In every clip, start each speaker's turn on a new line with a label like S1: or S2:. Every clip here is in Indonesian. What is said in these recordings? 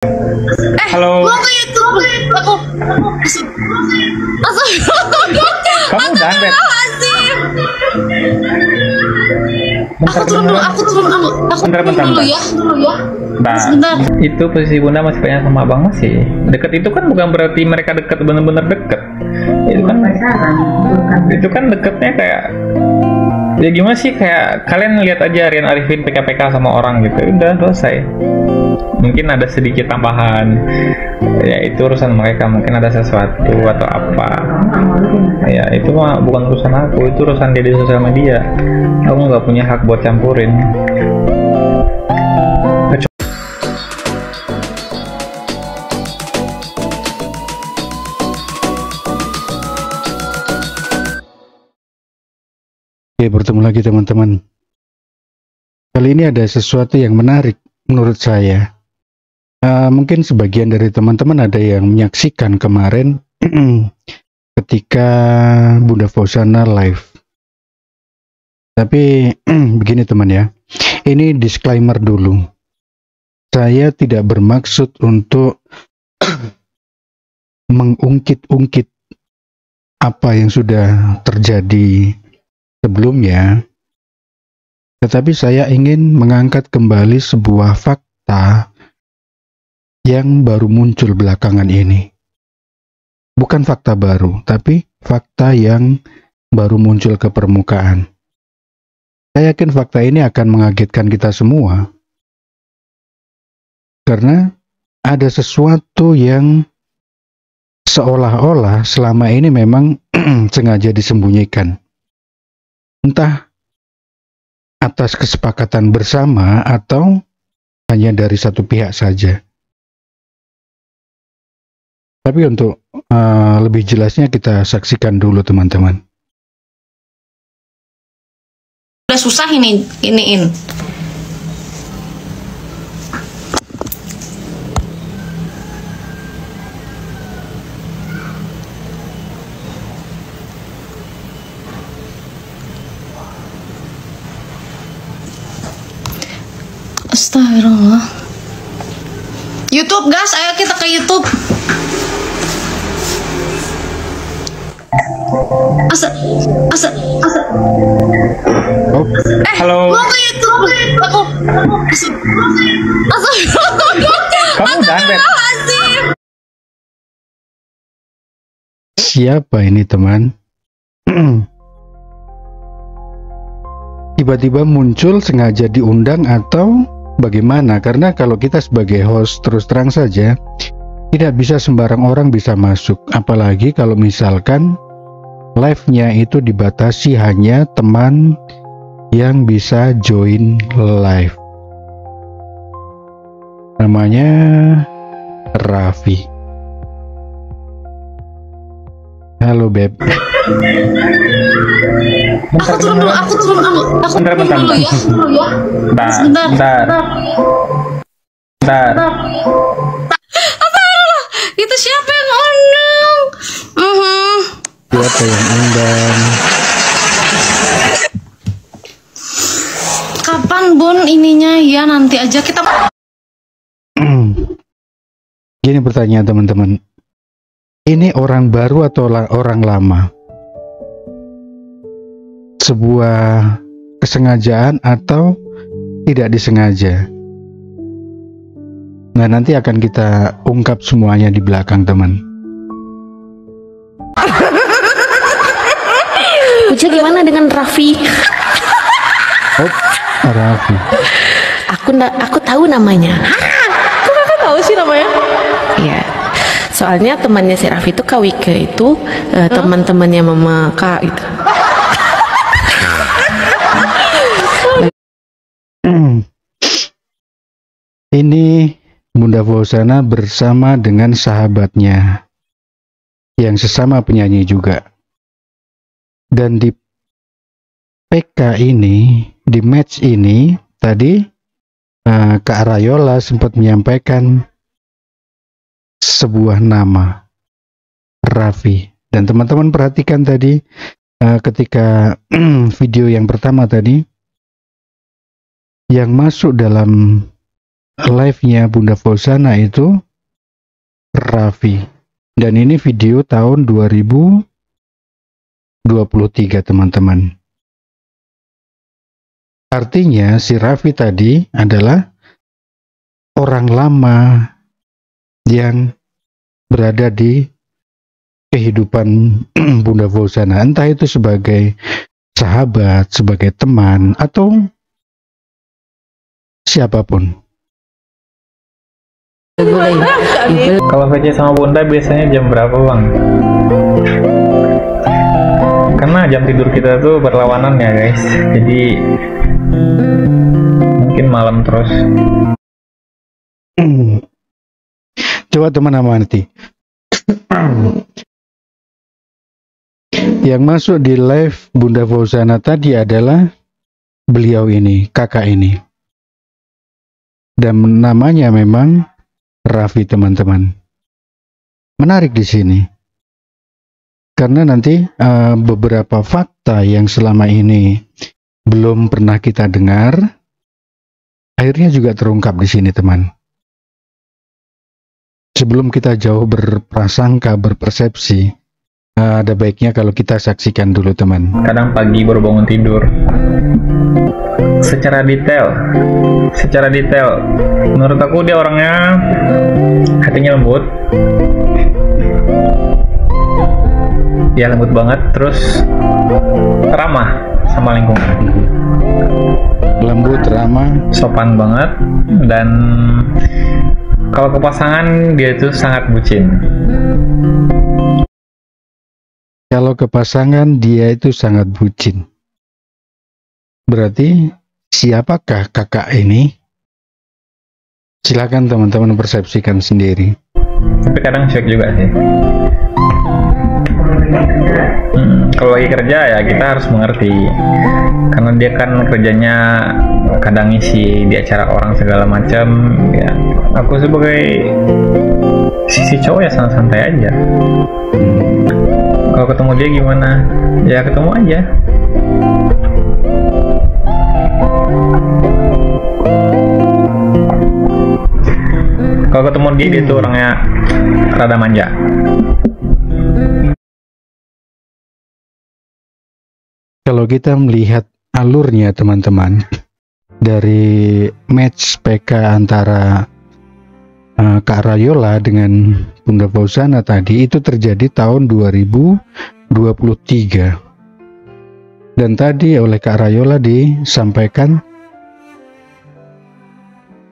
S1: Halo.
S2: Mau ke YouTube aku
S1: Kamu udah beb?
S2: Aku turun dulu, aku turun dulu ya.
S1: Nah,
S2: Sebentar.
S1: itu posisi bunda masih pengen sama abang masih. Deket itu kan bukan berarti mereka deket bener-bener deket. Itu kan deketnya kayak ya gimana sih, kayak kalian lihat aja Rian Arifin PK-PK sama orang gitu, udah selesai. Mungkin ada sedikit tambahan, ya itu urusan mereka, mungkin ada sesuatu atau apa. Ya itu mah bukan urusan aku, itu urusan dia di sosial media. Aku nggak punya hak buat campurin.
S3: Oke, bertemu lagi teman-teman. Kali ini ada sesuatu yang menarik menurut saya. Mungkin sebagian dari teman-teman ada yang menyaksikan kemarin ketika Bunda Fauzana live. Tapi begini teman ya, ini disclaimer dulu. Saya tidak bermaksud untuk mengungkit-ungkit apa yang sudah terjadi sebelumnya, tetapi saya ingin mengangkat kembali sebuah fakta yang baru muncul belakangan ini. Bukan fakta baru, tapi fakta yang baru muncul ke permukaan. Saya yakin fakta ini akan mengagetkan kita semua, karena ada sesuatu yang seolah-olah selama ini memang sengaja disembunyikan. Entah atas kesepakatan bersama atau hanya dari satu pihak saja. Tapi untuk lebih jelasnya kita saksikan dulu teman-teman.
S2: Udah susah iniin. Astagfirullah. YouTube guys, ayo kita ke YouTube.
S3: Oh,
S1: Halo.
S2: Mau ke YouTube aku
S1: Kamu udah beb?
S3: siapa ini teman? Tiba-tiba muncul, sengaja diundang atau bagaimana? Karena kalau kita sebagai host, terus terang saja tidak bisa sembarang orang bisa masuk, apalagi kalau misalkan live-nya itu dibatasi hanya teman yang bisa join live. Namanya Raffi. Halo Beb.
S2: Aku turun dulu. Aku
S1: Bentar.
S2: turun dulu ya. Sebentar. Itu siapa yang undang?
S3: Siapa yang undang?
S2: Kapan Bun ininya? Ya nanti aja kita.
S3: Gini pertanyaan teman-teman. Ini orang baru atau orang lama? Sebuah kesengajaan atau tidak disengaja? Nah, nanti akan kita ungkap semuanya di belakang teman.
S4: Uja gimana dengan Raffi?
S3: Oh, Raffi.
S4: Aku tahu namanya.
S2: Kok kakak tahu sih namanya?
S4: Iya. Soalnya temannya si Raffi itu Kawike itu teman-temannya Mama Kak itu.
S3: Ini Bunda Fauzana bersama dengan sahabatnya yang sesama penyanyi juga. Dan di PK ini, di match ini tadi Kak Rayola sempat menyampaikan sebuah nama, Raffi. Dan teman-teman perhatikan tadi ketika video yang pertama tadi, yang masuk dalam live-nya Bunda Fauzana itu Raffi. Dan ini video tahun 2023 teman-teman. Artinya si Raffi tadi adalah orang lama yang berada di kehidupan Bunda Fauzana, entah itu sebagai sahabat, sebagai teman, atau siapapun.
S1: Kalau VC sama Bunda biasanya jam berapa, Bang? Karena jam tidur kita tuh berlawanan ya, guys. Jadi mungkin malam terus.
S3: Coba teman amati. Yang masuk di live Bunda Fauzana tadi adalah beliau ini, kakak ini. Dan namanya memang Raffi, teman-teman. Menarik di sini. Karena nanti beberapa fakta yang selama ini belum pernah kita dengar, akhirnya juga terungkap di sini, teman. Sebelum kita jauh berprasangka, berpersepsi, ada baiknya kalau kita saksikan dulu, teman.
S1: Kadang pagi baru bangun tidur. Secara detail, menurut aku dia orangnya hatinya lembut. Ya lembut banget, terus ramah sama lingkungan.
S3: Lembut, ramah,
S1: sopan banget, dan kalau ke pasangan dia itu sangat bucin.
S3: Kalau ke pasangan dia itu sangat bucin. Berarti siapakah kakak ini? Silakan teman-teman persepsikan sendiri.
S1: Tapi kadang shock juga sih. Kalau lagi kerja ya kita harus mengerti, karena dia kan kerjanya kadang ngisi di acara orang segala macam. Ya, aku sebagai sisi cowok ya santai aja. Kalau ketemu dia gimana? Ya ketemu aja. Kalau ketemu dia tuh orangnya rada manja.
S3: Kalau kita melihat alurnya, teman-teman, dari match PK antara Kak Rayola dengan Bunda Fauzana tadi, itu terjadi tahun 2023. Dan tadi oleh Kak Rayola disampaikan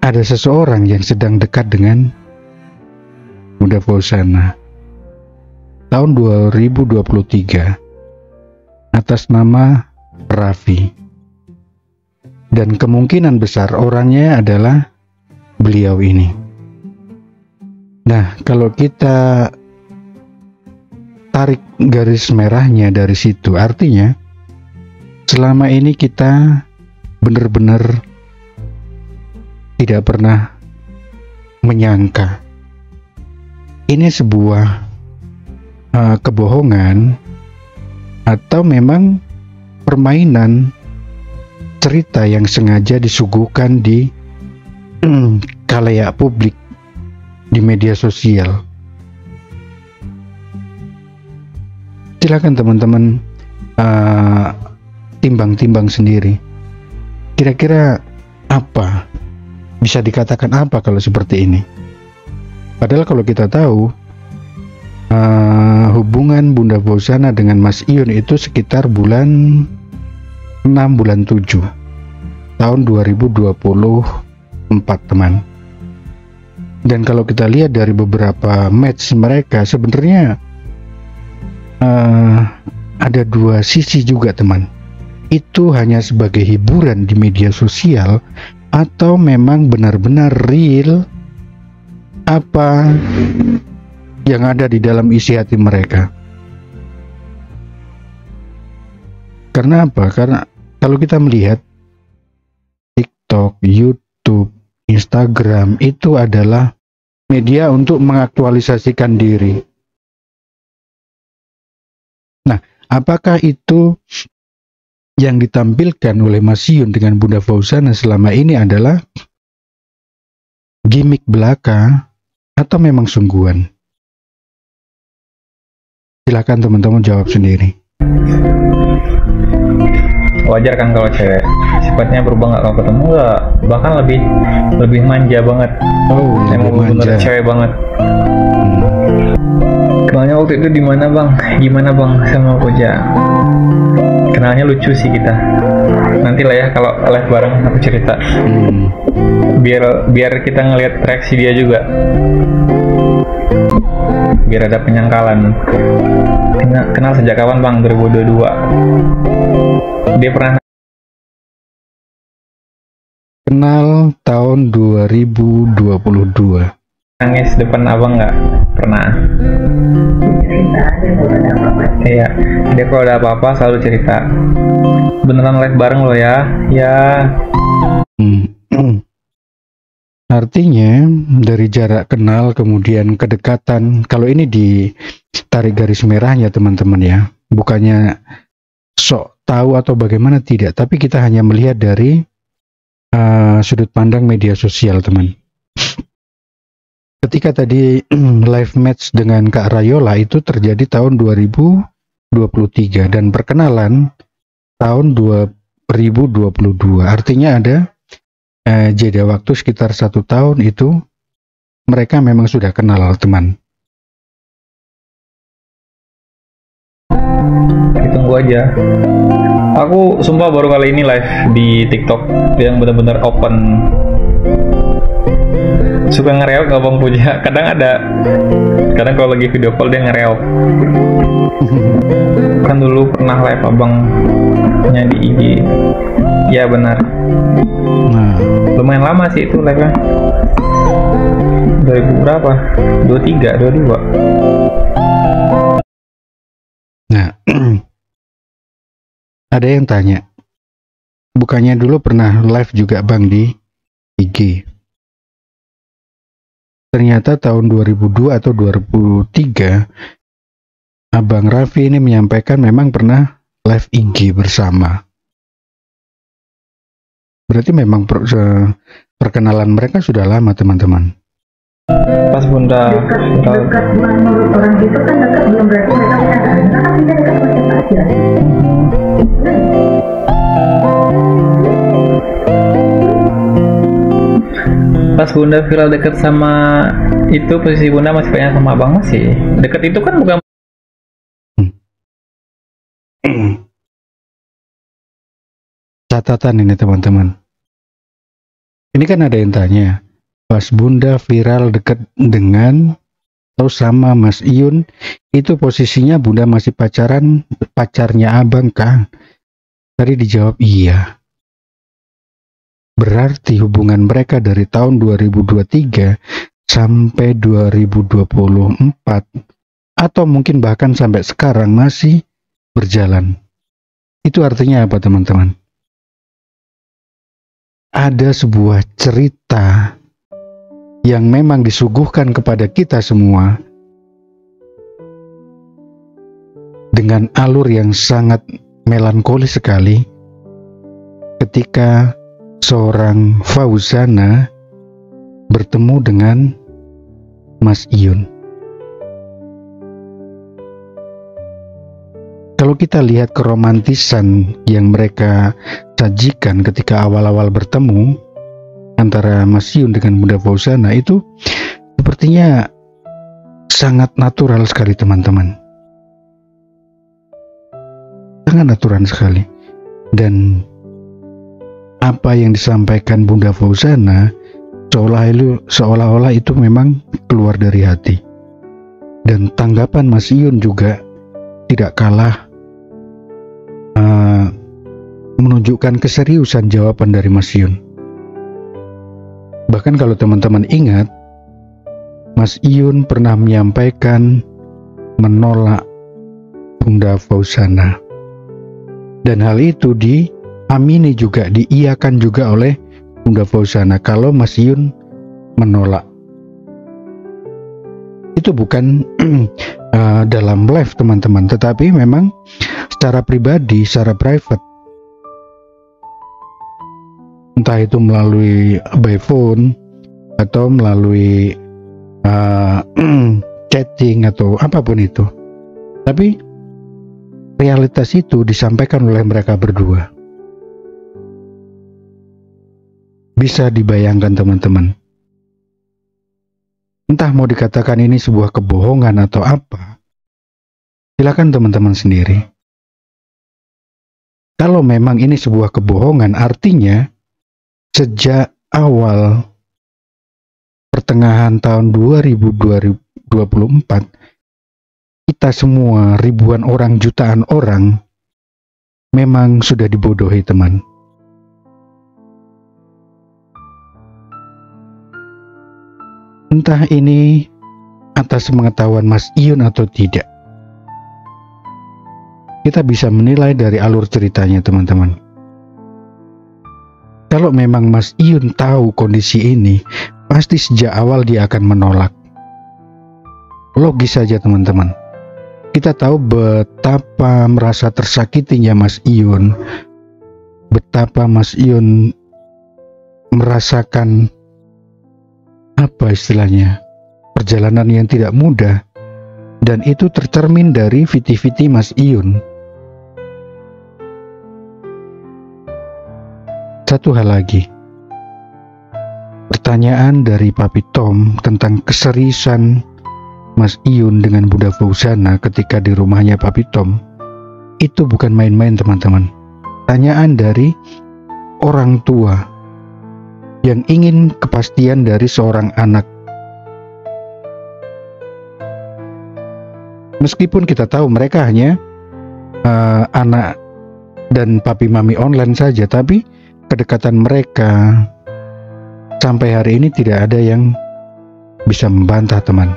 S3: ada seseorang yang sedang dekat dengan Bunda Fauzana tahun 2023 atas nama Raffi, dan kemungkinan besar orangnya adalah beliau ini. Nah, kalau kita tarik garis merahnya dari situ, artinya selama ini kita benar-benar tidak pernah menyangka ini sebuah kebohongan atau memang permainan cerita yang sengaja disuguhkan di khalayak publik di media sosial. Silakan teman-teman timbang-timbang sendiri. Kira-kira apa? Bisa dikatakan apa kalau seperti ini? Padahal kalau kita tahu hubungan Bunda Fauzana dengan Mas Ion itu sekitar bulan 6, bulan 7 tahun 2024, teman. Dan kalau kita lihat dari beberapa match mereka, sebenarnya ada dua sisi juga, teman. Itu hanya sebagai hiburan di media sosial atau memang benar-benar real apa yang ada di dalam isi hati mereka. Karena apa? Karena kalau kita melihat TikTok, YouTube, Instagram itu adalah media untuk mengaktualisasikan diri. Nah, apakah itu yang ditampilkan oleh Mas Yun dengan Bunda Fauzana selama ini adalah gimmick belaka atau memang sungguhan? Silakan teman-teman jawab sendiri.
S1: Wajar kan kalau cewek sifatnya berubah nggak kalau ketemu, nggak, bahkan lebih manja banget.
S3: Oh,
S1: Emang bener cewek banget. Kenalnya waktu itu di mana bang? Gimana bang sama Koja? Kenalnya lucu sih kita. Nanti lah ya kalau live bareng aku cerita. Biar kita ngelihat reaksi dia juga. Biar ada penyangkalan. Kenal sejak kapan bang? 2022. Dia pernah
S3: kenal tahun 2022.
S1: nangis depan abang nggak? Pernah. Iya, dia kalau ada apa-apa selalu cerita. Beneran live bareng lo ya? Ya.
S3: Artinya dari jarak kenal kemudian kedekatan, kalau ini ditarik garis merahnya teman-teman ya, bukannya sok tahu atau bagaimana, tidak, tapi kita hanya melihat dari sudut pandang media sosial teman. Ketika tadi live match dengan Kak Rayola itu terjadi tahun 2023 dan perkenalan tahun 2022, artinya ada jeda waktu sekitar 1 tahun itu mereka memang sudah kenal teman.
S1: Tunggu aja. Aku sumpah baru kali ini live di TikTok yang benar-benar open. Suka ngereok gak Bang Puja? Kadang kalau lagi video call dia ngereok. Kan dulu pernah live abangnya di IG. Ya benar. Lumayan lama sih itu live-nya. 2000 berapa? 23, 22.
S3: Nah, ada yang tanya, bukannya dulu pernah live juga Bang di IG? Ternyata tahun 2002 atau 2003 Abang Raffi ini menyampaikan memang pernah live IG bersama. Berarti memang perkenalan mereka sudah lama teman-teman.
S1: Pas Bunda
S2: dekat menurut orang itu kan dekat, belum berarti mereka pacaran. Kan tidak dekat macam aja.
S1: Pas Bunda viral deket sama itu, posisi Bunda masih pengen sama abang masih. Deket itu kan bukan.
S3: Catatan ini teman-teman. Ini kan ada yang tanya, pas Bunda viral dekat dengan atau sama Mas Iyun, itu posisinya Bunda masih pacarnya abang kah? Tadi dijawab iya. Berarti hubungan mereka dari tahun 2023 sampai 2024 atau mungkin bahkan sampai sekarang masih berjalan. Itu artinya apa teman-teman? Ada sebuah cerita yang memang disuguhkan kepada kita semua dengan alur yang sangat melankolis sekali ketika seorang Fauzana bertemu dengan Mas Iyun. Kalau kita lihat keromantisan yang mereka sajikan ketika awal-awal bertemu antara Mas Iyun dengan Bunda Fauzana, itu sepertinya sangat natural sekali teman-teman. Sangat natural sekali. Dan apa yang disampaikan Bunda Fauzana seolah-olah itu memang keluar dari hati. Dan tanggapan Mas Iyun juga tidak kalah menunjukkan keseriusan jawaban dari Mas Iyun. Bahkan kalau teman-teman ingat, Mas Iyun pernah menyampaikan menolak Bunda Fauzana. Dan hal itu diamini juga, diiyakan juga oleh Bunda Fauzana kalau Mas Iyun menolak. Itu bukan dalam live teman-teman, tetapi memang secara pribadi, secara private. Entah itu melalui by phone atau melalui chatting atau apapun itu. Tapi realitas itu disampaikan oleh mereka berdua. Bisa dibayangkan teman-teman. Entah mau dikatakan ini sebuah kebohongan atau apa, silakan teman-teman sendiri. Kalau memang ini sebuah kebohongan, artinya sejak awal pertengahan tahun 2024, kita semua, ribuan orang, jutaan orang, memang sudah dibodohi, teman. Entah ini atas pengetahuan Mas Iyun atau tidak, kita bisa menilai dari alur ceritanya, teman-teman. Kalau memang Mas Iyun tahu kondisi ini, pasti sejak awal dia akan menolak. Logis saja, teman-teman. Kita tahu betapa merasa tersakitinya Mas Iyun, betapa Mas Iyun merasakan apa istilahnya, perjalanan yang tidak mudah, dan itu tercermin dari viti-viti Mas Iyun. Satu hal lagi, pertanyaan dari Papi Tom tentang keseriusan Mas Iyun dengan Bunda Fauzana ketika di rumahnya Papi Tom, itu bukan main-main, teman-teman. Pertanyaan dari orang tua yang ingin kepastian dari seorang anak. Meskipun kita tahu mereka hanya anak dan papi mami online saja, tapi kedekatan mereka sampai hari ini tidak ada yang bisa membantah, teman.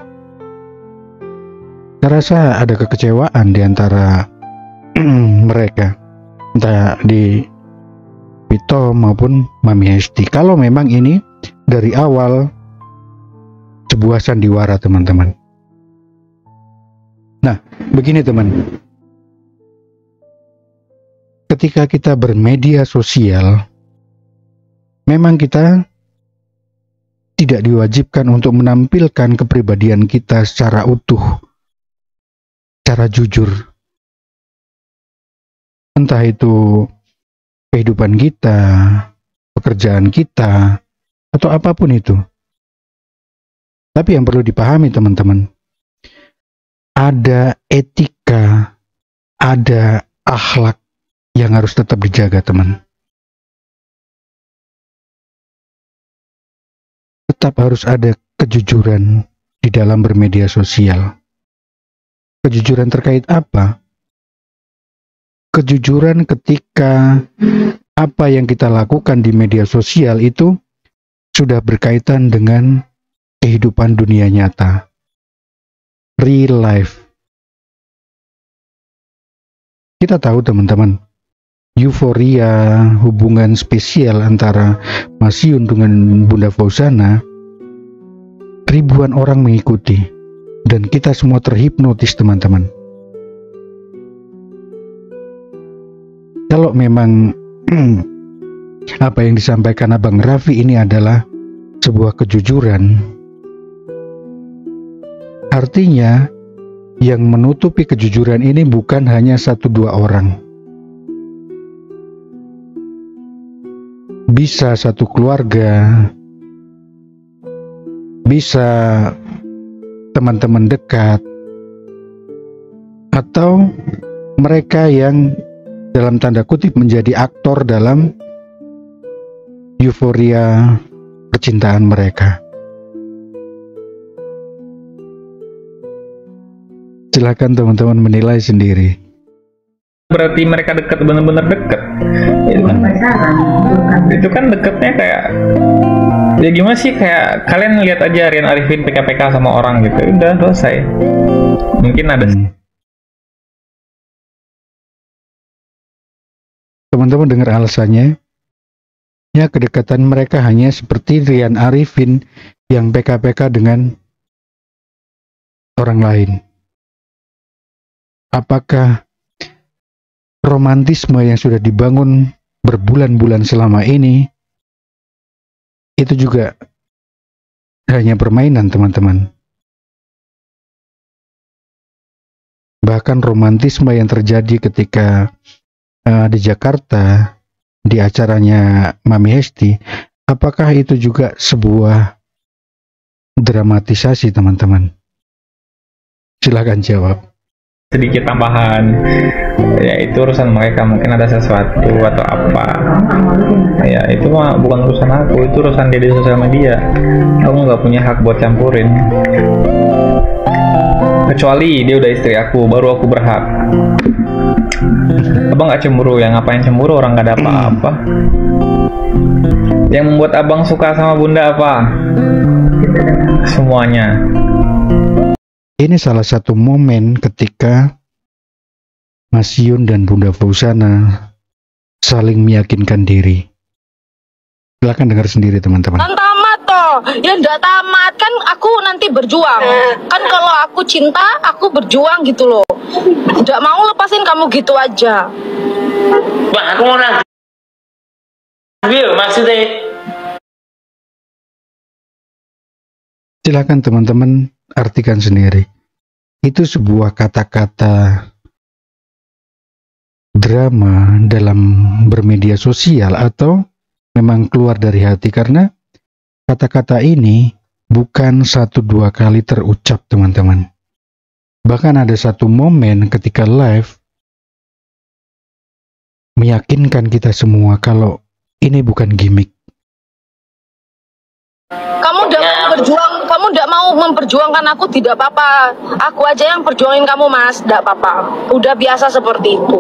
S3: Saya rasa ada kekecewaan di antara mereka, entah di Pito maupun Mami Hesti, kalau memang ini dari awal sebuah sandiwara, teman-teman. Nah, begini teman, ketika kita bermedia sosial, memang kita tidak diwajibkan untuk menampilkan kepribadian kita secara utuh, secara jujur. Entah itu kehidupan kita, pekerjaan kita, atau apapun itu. Tapi yang perlu dipahami, teman-teman, ada etika, ada akhlak yang harus tetap dijaga, teman. Tetap harus ada kejujuran di dalam bermedia sosial. Kejujuran terkait apa? Kejujuran ketika apa yang kita lakukan di media sosial itu sudah berkaitan dengan kehidupan dunia nyata, real life. Kita tahu, teman-teman, euforia hubungan spesial antara Mas Iyun dengan Bunda Fauzana, ribuan orang mengikuti dan kita semua terhipnotis, teman-teman. Kalau memang apa yang disampaikan Abang Raffi ini adalah sebuah kejujuran, artinya yang menutupi kejujuran ini bukan hanya 1-2 orang. Bisa satu keluarga, bisa teman-teman dekat, atau mereka yang dalam tanda kutip menjadi aktor dalam euforia percintaan mereka. Silakan teman-teman menilai sendiri.
S1: Berarti mereka dekat, benar-benar dekat. Itu kan dekatnya kayak, ya gimana sih, kayak kalian lihat aja Rian Arifin PK-PK sama orang gitu, udah selesai. Mungkin ada
S3: teman-teman dengar alasannya. Ya, kedekatan mereka hanya seperti Rian Arifin yang PK-PK dengan orang lain. Apakah romantisme yang sudah dibangun berbulan-bulan selama ini itu juga hanya permainan, teman-teman. Bahkan romantisme yang terjadi ketika di Jakarta, di acaranya Mami Hesti, apakah itu juga sebuah dramatisasi, teman-teman? Silakan jawab.
S1: Sedikit tambahan, ya itu urusan mereka, mungkin ada sesuatu atau apa, ya itu mah bukan urusan aku, itu urusan dia di sosial media. Aku nggak punya hak buat campurin, kecuali dia udah istri aku, baru aku berhak. Abang nggak cemburu, yang ngapain cemburu, orang nggak ada apa-apa. Yang membuat abang suka sama bunda apa? Semuanya.
S3: Ini salah satu momen ketika Mas Yun dan Bunda Fauzana saling meyakinkan diri. Silakan dengar sendiri, teman-teman.
S5: Kan tamat toh, ya ndak tamat kan aku nanti berjuang. Kan kalau aku cinta, aku berjuang gitu loh. Ndak mau lepasin kamu gitu aja.
S6: Bang, aku mau nang. Maksudnya.
S3: Silakan teman-teman artikan sendiri. Itu sebuah kata-kata drama dalam bermedia sosial atau memang keluar dari hati, karena kata-kata ini bukan 1-2 kali terucap, teman-teman. Bahkan ada satu momen ketika live meyakinkan kita semua kalau ini bukan gimmick.
S5: Kamu ndak mau berjuang, kamu ndak mau memperjuangkan aku, tidak apa-apa. Aku aja yang perjuangin kamu, Mas, ndak apa-apa. Udah biasa seperti itu.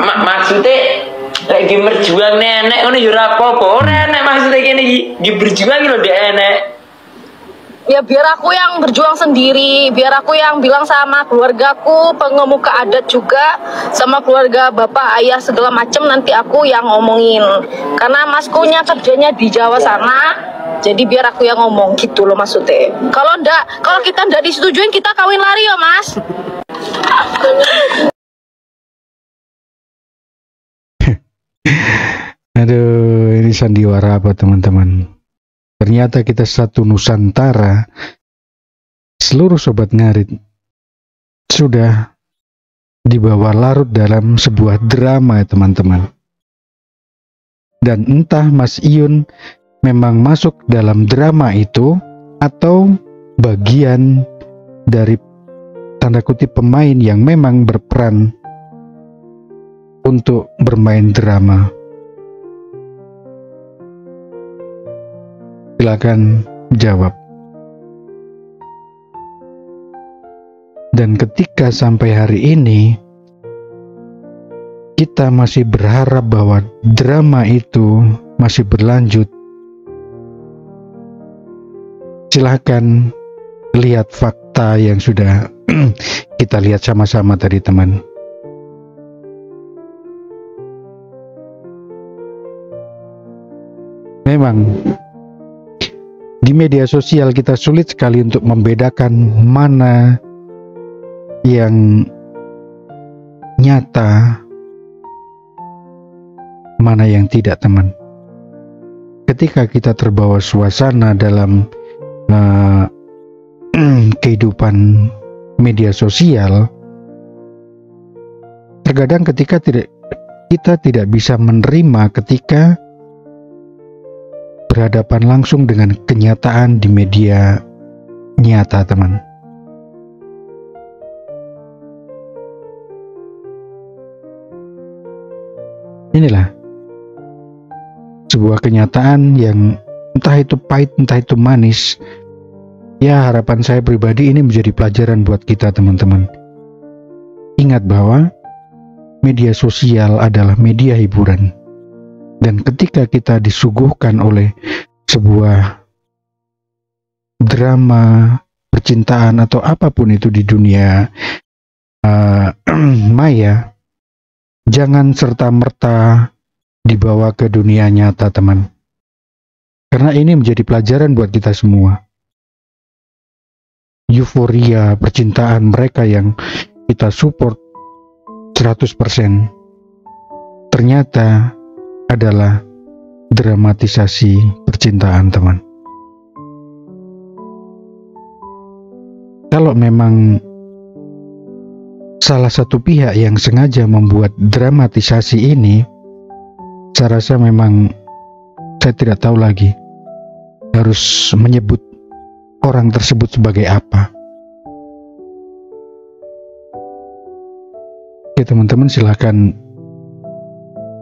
S6: Maksudnya lagi berjuang nenek, ini jurah apa-apa. Nenek maksudnya gini, berjuang gitu dia nenek.
S5: Ya biar aku yang berjuang sendiri, biar aku yang bilang sama keluargaku, pengemuka adat juga, sama keluarga bapak, ayah segala macam, nanti aku yang ngomongin. Karena maskunya kerjanya di Jawa sana, jadi biar aku yang ngomong gitu loh maksudnya. Kalau kita ndak disetujuin, kita kawin lari ya, Mas.
S3: Aduh, ini sandiwara apa, teman-teman? Ternyata kita satu Nusantara, seluruh sobat ngarit sudah dibawa larut dalam sebuah drama, teman-teman. Dan entah Mas Iyun memang masuk dalam drama itu atau bagian dari tanda kutip pemain yang memang berperan untuk bermain drama. Silakan jawab. Dan ketika sampai hari ini kita masih berharap bahwa drama itu masih berlanjut, silakan lihat fakta yang sudah kita lihat sama-sama tadi, teman. Memang di media sosial kita sulit sekali untuk membedakan mana yang nyata, mana yang tidak, teman. Ketika kita terbawa suasana dalam kehidupan media sosial, terkadang kita tidak bisa menerima ketika berhadapan langsung dengan kenyataan di media nyata, teman. Inilah sebuah kenyataan yang entah itu pahit, entah itu manis. Ya, harapan saya pribadi ini menjadi pelajaran buat kita, teman-teman. Ingat bahwa media sosial adalah media hiburan. Dan ketika kita disuguhkan oleh sebuah drama percintaan atau apapun itu di dunia maya, jangan serta-merta dibawa ke dunia nyata, teman. Karena ini menjadi pelajaran buat kita semua. Euforia percintaan mereka yang kita support 100% ternyata adalah dramatisasi percintaan, teman. kalau memang salah satu pihak yang sengaja membuat dramatisasi ini, saya rasa memang saya tidak tahu lagi harus menyebut orang tersebut sebagai apa. Oke teman-teman, silakan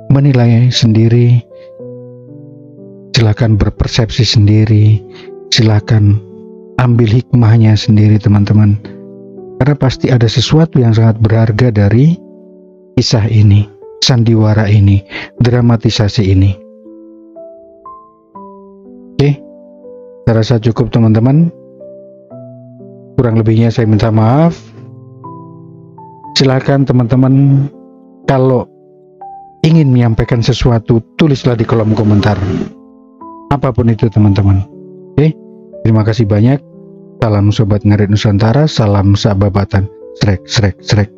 S3: menilai sendiri, silakan berpersepsi sendiri, silakan ambil hikmahnya sendiri teman-teman, karena pasti ada sesuatu yang sangat berharga dari kisah ini, sandiwara ini, dramatisasi ini. Oke, saya rasa cukup teman-teman, kurang lebihnya saya minta maaf. Silakan teman-teman kalau ingin menyampaikan sesuatu, tulislah di kolom komentar. Apapun itu teman-teman. Oke, terima kasih banyak. Salam Sobat Ngarit Nusantara, salam sahabatan. Srek, srek, srek.